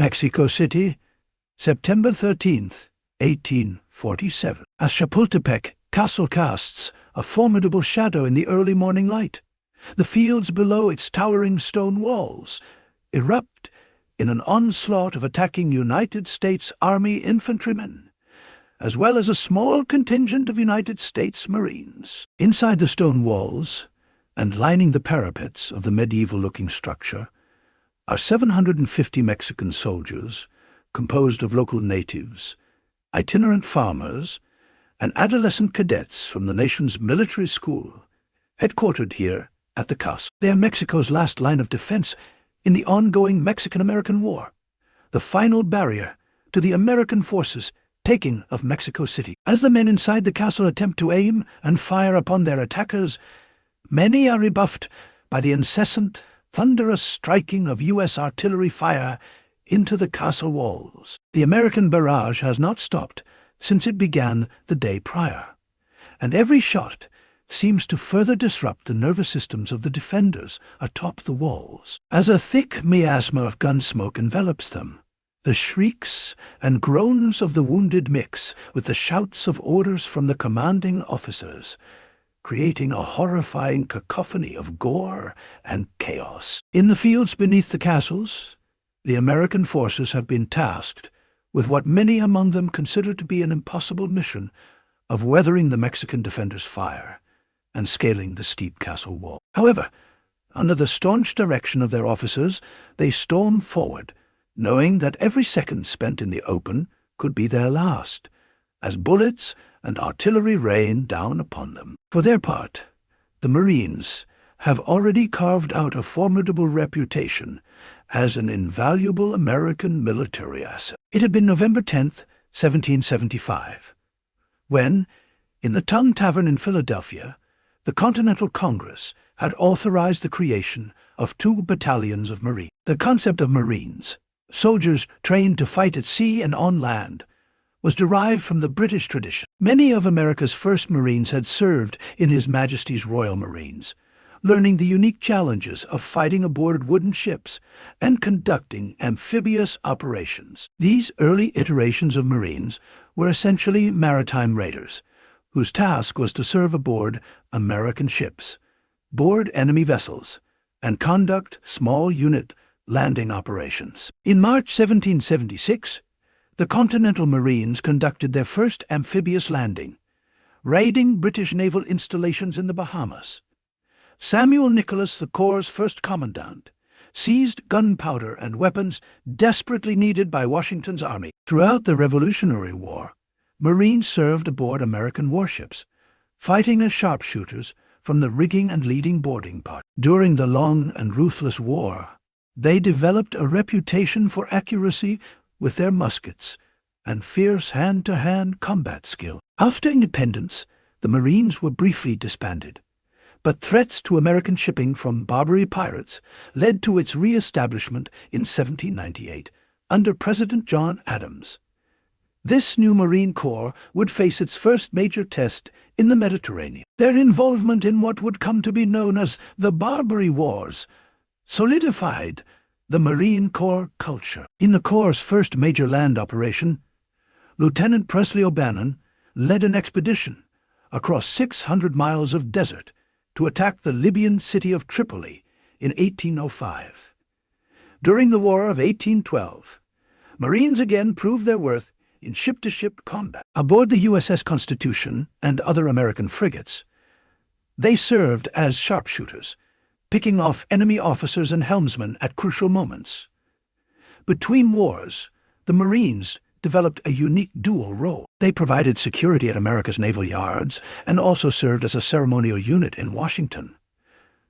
Mexico City, September 13th, 1847. As Chapultepec Castle casts a formidable shadow in the early morning light, the fields below its towering stone walls erupt in an onslaught of attacking United States Army infantrymen, as well as a small contingent of United States Marines. Inside the stone walls, and lining the parapets of the medieval-looking structure, are 750 Mexican soldiers, composed of local natives, itinerant farmers, and adolescent cadets from the nation's military school, headquartered here at the castle. They are Mexico's last line of defense in the ongoing Mexican-American War, the final barrier to the American forces taking of Mexico City. As the men inside the castle attempt to aim and fire upon their attackers, many are rebuffed by the incessant, thunderous striking of U.S. artillery fire into the castle walls. The American barrage has not stopped since it began the day prior, and every shot seems to further disrupt the nervous systems of the defenders atop the walls. As a thick miasma of gun smoke envelops them, the shrieks and groans of the wounded mix with the shouts of orders from the commanding officers, creating a horrifying cacophony of gore and chaos. In the fields beneath the castles, the American forces have been tasked with what many among them consider to be an impossible mission of weathering the Mexican defenders' fire and scaling the steep castle wall. However, under the staunch direction of their officers, they storm forward, knowing that every second spent in the open could be their last, as bullets and artillery rain down upon them. For their part, the Marines have already carved out a formidable reputation as an invaluable American military asset. It had been November 10th, 1775, when, in the Tongue Tavern in Philadelphia, the Continental Congress had authorized the creation of 2 battalions of Marines. The concept of Marines, soldiers trained to fight at sea and on land, was derived from the British tradition. Many of America's first Marines had served in His Majesty's Royal Marines, learning the unique challenges of fighting aboard wooden ships and conducting amphibious operations. These early iterations of Marines were essentially maritime raiders, whose task was to serve aboard American ships, board enemy vessels, and conduct small unit landing operations. In March 1776, the Continental Marines conducted their first amphibious landing, raiding British naval installations in the Bahamas. Samuel Nicholas, the Corps' first commandant, seized gunpowder and weapons desperately needed by Washington's army. Throughout the Revolutionary War, Marines served aboard American warships, fighting as sharpshooters from the rigging and leading boarding party. During the long and ruthless war, they developed a reputation for accuracy with their muskets and fierce hand-to-hand combat skill. After independence, the Marines were briefly disbanded, but threats to American shipping from Barbary pirates led to its re-establishment in 1798 under President John Adams. This new Marine Corps would face its first major test in the Mediterranean. Their involvement in what would come to be known as the Barbary Wars solidified the Marine Corps culture. In the Corps' first major land operation, Lieutenant Presley O'Bannon led an expedition across 600 miles of desert to attack the Libyan city of Tripoli in 1805. During the War of 1812, Marines again proved their worth in ship-to-ship combat. Aboard the USS Constitution and other American frigates, they served as sharpshooters, picking off enemy officers and helmsmen at crucial moments. Between wars, the Marines developed a unique dual role. They provided security at America's naval yards and also served as a ceremonial unit in Washington.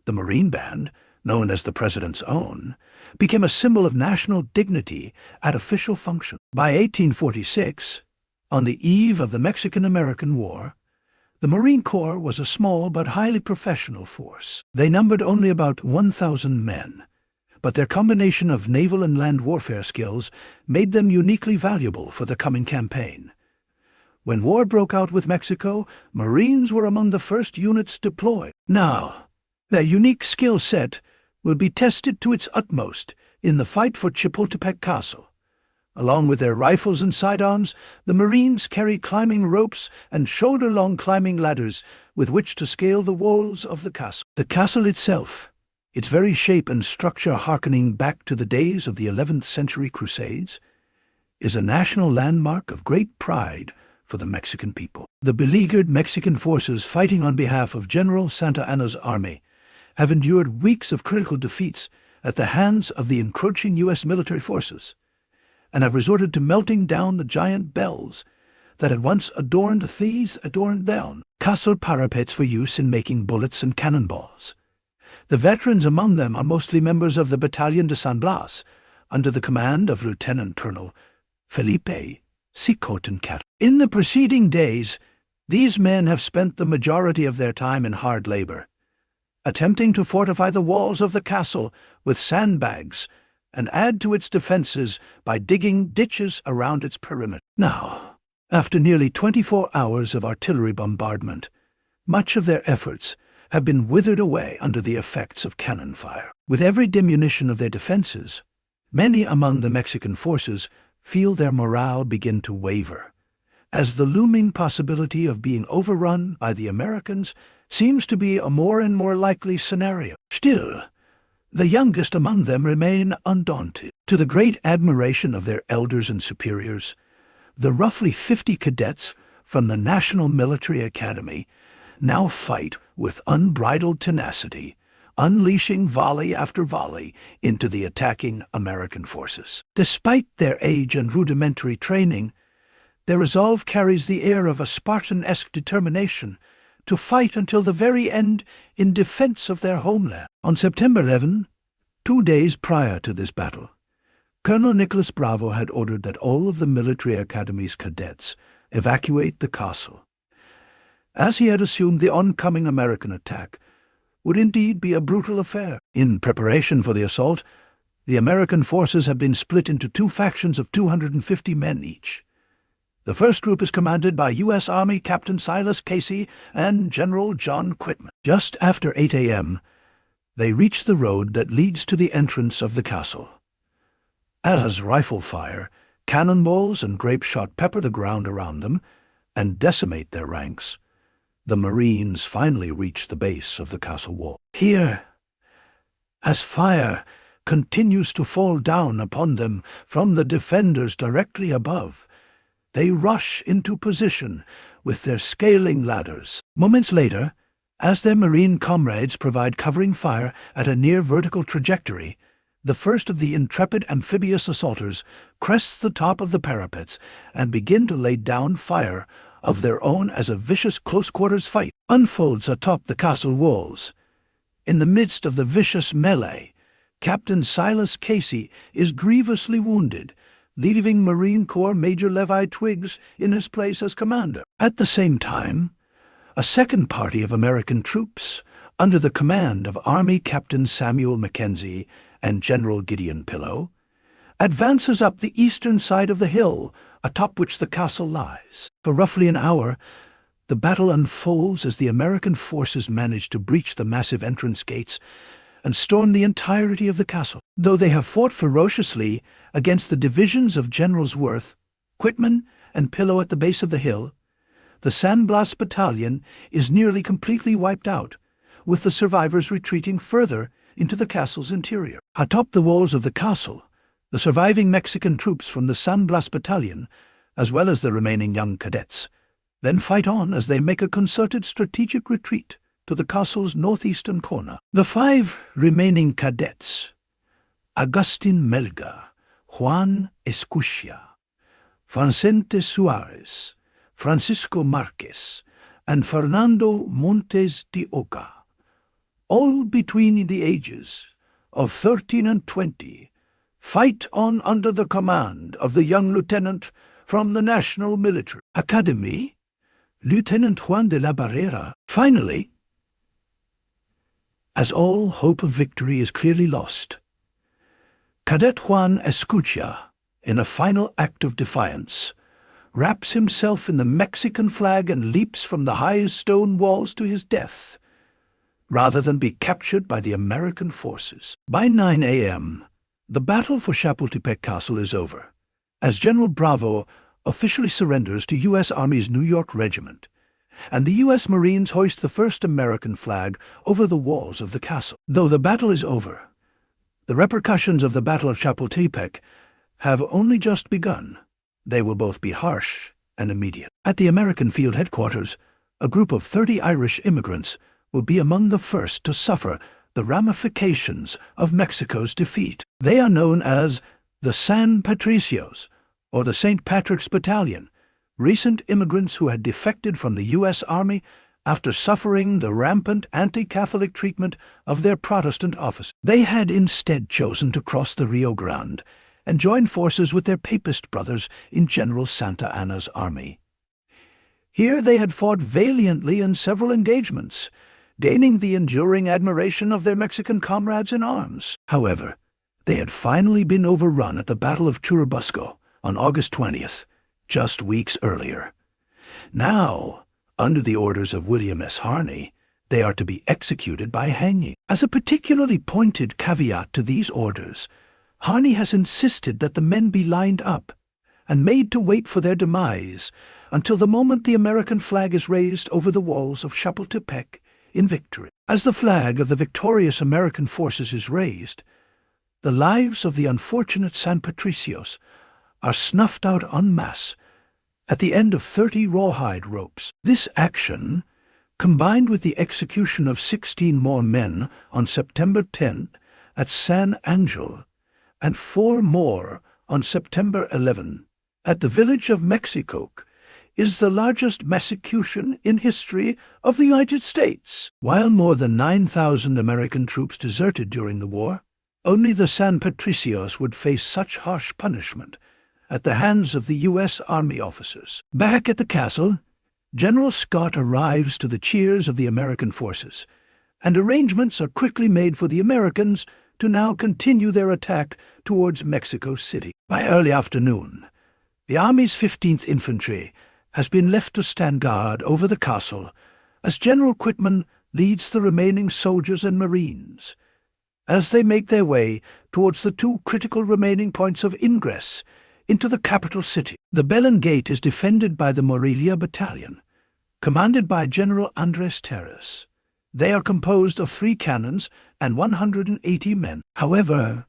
The Marine Band, known as the President's Own, became a symbol of national dignity at official functions. By 1846, on the eve of the Mexican-American War, the Marine Corps was a small but highly professional force. They numbered only about 1,000 men, but their combination of naval and land warfare skills made them uniquely valuable for the coming campaign. When war broke out with Mexico, Marines were among the first units deployed. Now, their unique skill set will be tested to its utmost in the fight for Chapultepec Castle, Along with their rifles and sidearms, the Marines carry climbing ropes and shoulder-long climbing ladders with which to scale the walls of the castle. The castle itself, its very shape and structure harkening back to the days of the 11th century Crusades, is a national landmark of great pride for the Mexican people. The beleaguered Mexican forces fighting on behalf of General Santa Anna's army have endured weeks of critical defeats at the hands of the encroaching U.S. military forces, and have resorted to melting down the giant bells that had once adorned them. Castle parapets for use in making bullets and cannonballs. The veterans among them are mostly members of the Battalion de San Blas, under the command of Lieutenant Colonel Felipe Cicotencatl. In the preceding days, these men have spent the majority of their time in hard labor, attempting to fortify the walls of the castle with sandbags and add to its defenses by digging ditches around its perimeter. Now, after nearly 24 hours of artillery bombardment, much of their efforts have been withered away under the effects of cannon fire. With every diminution of their defenses, many among the Mexican forces feel their morale begin to waver, as the looming possibility of being overrun by the Americans seems to be a more and more likely scenario. Still, the youngest among them remain undaunted. To the great admiration of their elders and superiors, the roughly 50 cadets from the National Military Academy now fight with unbridled tenacity, unleashing volley after volley into the attacking American forces. Despite their age and rudimentary training, their resolve carries the air of a Spartan-esque determination to fight until the very end in defense of their homeland. On September 11, 2 days prior to this battle, Colonel Nicholas Bravo had ordered that all of the military academy's cadets evacuate the castle, as he had assumed the oncoming American attack would indeed be a brutal affair. In preparation for the assault, the American forces have been split into 2 factions of 250 men each. The first group is commanded by U.S. Army Captain Silas Casey and General John Quitman. Just after 8 a.m., they reach the road that leads to the entrance of the castle. As rifle fire, cannonballs and grape shot pepper the ground around them and decimate their ranks, the Marines finally reach the base of the castle wall. Here, as fire continues to fall down upon them from the defenders directly above, they rush into position with their scaling ladders. Moments later, as their Marine comrades provide covering fire at a near-vertical trajectory, the first of the intrepid amphibious assaulters crests the top of the parapets and begin to lay down fire of their own as a vicious close-quarters fight unfolds atop the castle walls. In the midst of the vicious melee, Captain Silas Casey is grievously wounded, leaving Marine Corps Major Levi Twiggs in his place as commander. At the same time, a second party of American troops, under the command of Army Captain Samuel Mackenzie and General Gideon Pillow, advances up the eastern side of the hill atop which the castle lies. For roughly an hour, the battle unfolds as the American forces manage to breach the massive entrance gates and storm the entirety of the castle. Though they have fought ferociously against the divisions of Generals Worth, Quitman, and Pillow at the base of the hill, the San Blas Battalion is nearly completely wiped out, with the survivors retreating further into the castle's interior. Atop the walls of the castle, the surviving Mexican troops from the San Blas Battalion, as well as the remaining young cadets, then fight on as they make a concerted strategic retreat to the castle's northeastern corner. The 5 remaining cadets, Agustin Melga, Juan Escutia, Francente Suarez, Francisco Marquez, and Fernando Montes de Oca, all between the ages of 13 and 20, fight on under the command of the young lieutenant from the National Military Academy, Lieutenant Juan de la Barrera. Finally, as all hope of victory is clearly lost, Cadet Juan Escutia, in a final act of defiance, wraps himself in the Mexican flag and leaps from the high stone walls to his death, rather than be captured by the American forces. By 9 a.m., the battle for Chapultepec Castle is over, as General Bravo officially surrenders to U.S. Army's New York Regiment, and the U.S. Marines hoist the first American flag over the walls of the castle. Though the battle is over, the repercussions of the Battle of Chapultepec have only just begun. They will both be harsh and immediate. At the American field headquarters, a group of 30 Irish immigrants will be among the first to suffer the ramifications of Mexico's defeat. They are known as the San Patricios, or the St. Patrick's Battalion, recent immigrants who had defected from the U.S. Army after suffering the rampant anti-Catholic treatment of their Protestant officers. They had instead chosen to cross the Rio Grande and join forces with their Papist brothers in General Santa Anna's army. Here they had fought valiantly in several engagements, gaining the enduring admiration of their Mexican comrades in arms. However, they had finally been overrun at the Battle of Churubusco on August 20th, just weeks earlier. Now, under the orders of William S. Harney, they are to be executed by hanging. As a particularly pointed caveat to these orders, Harney has insisted that the men be lined up and made to wait for their demise until the moment the American flag is raised over the walls of Chapultepec in victory. As the flag of the victorious American forces is raised, the lives of the unfortunate San Patricios are snuffed out en masse at the end of 30 rawhide ropes. This action, combined with the execution of 16 more men on September 10 at San Angel and 4 more on September 11 at the village of Mexicoke, is the largest massacration in history of the United States. While more than 9,000 American troops deserted during the war, only the San Patricios would face such harsh punishment at the hands of the U.S. Army officers. Back at the castle, General Scott arrives to the cheers of the American forces, and arrangements are quickly made for the Americans to now continue their attack towards Mexico City. By early afternoon, the Army's 15th Infantry has been left to stand guard over the castle as General Quitman leads the remaining soldiers and Marines as they make their way towards the 2 critical remaining points of ingress into the capital city. The Belen Gate is defended by the Morelia Battalion, commanded by General Andres Terres. They are composed of 3 cannons and 180 men. However,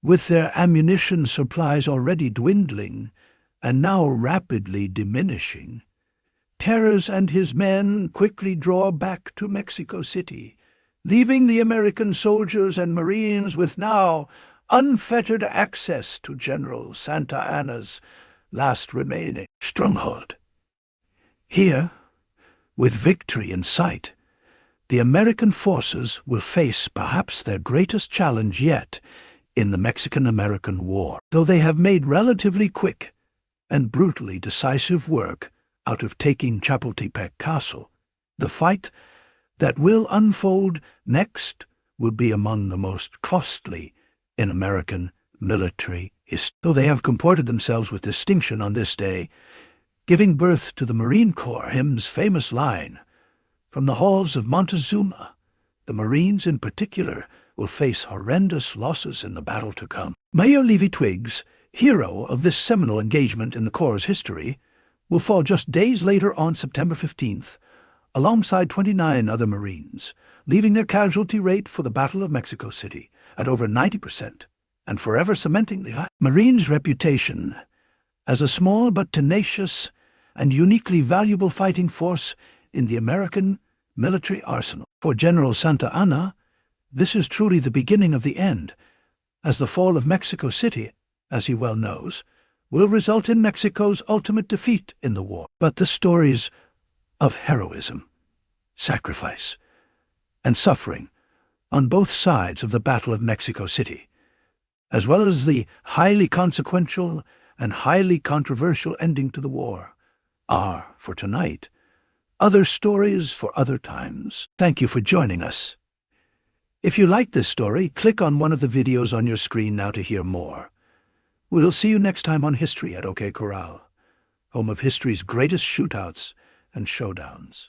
with their ammunition supplies already dwindling and now rapidly diminishing, Terres and his men quickly draw back to Mexico City, leaving the American soldiers and Marines with now unfettered access to General Santa Anna's last remaining stronghold. Here, with victory in sight, the American forces will face perhaps their greatest challenge yet in the Mexican-American War. Though they have made relatively quick and brutally decisive work out of taking Chapultepec Castle, the fight that will unfold next will be among the most costly in American military history. Though they have comported themselves with distinction on this day, giving birth to the Marine Corps hymn's famous line, "From the halls of Montezuma, the Marines in particular will face horrendous losses in the battle to come." Mayor Levy Twiggs, hero of this seminal engagement in the Corps' history, will fall just days later on September 15th, alongside 29 other Marines, leaving their casualty rate for the Battle of Mexico City at over 90%, and forever cementing the Marines' reputation as a small but tenacious and uniquely valuable fighting force in the American military arsenal. For General Santa Anna, this is truly the beginning of the end, as the fall of Mexico City, as he well knows, will result in Mexico's ultimate defeat in the war. But the stories of heroism, sacrifice, and suffering on both sides of the Battle of Mexico City, as well as the highly consequential and highly controversial ending to the war, are, for tonight, other stories for other times. Thank you for joining us. If you liked this story, click on one of the videos on your screen now to hear more. We'll see you next time on History at OK Corral, home of history's greatest shootouts and showdowns.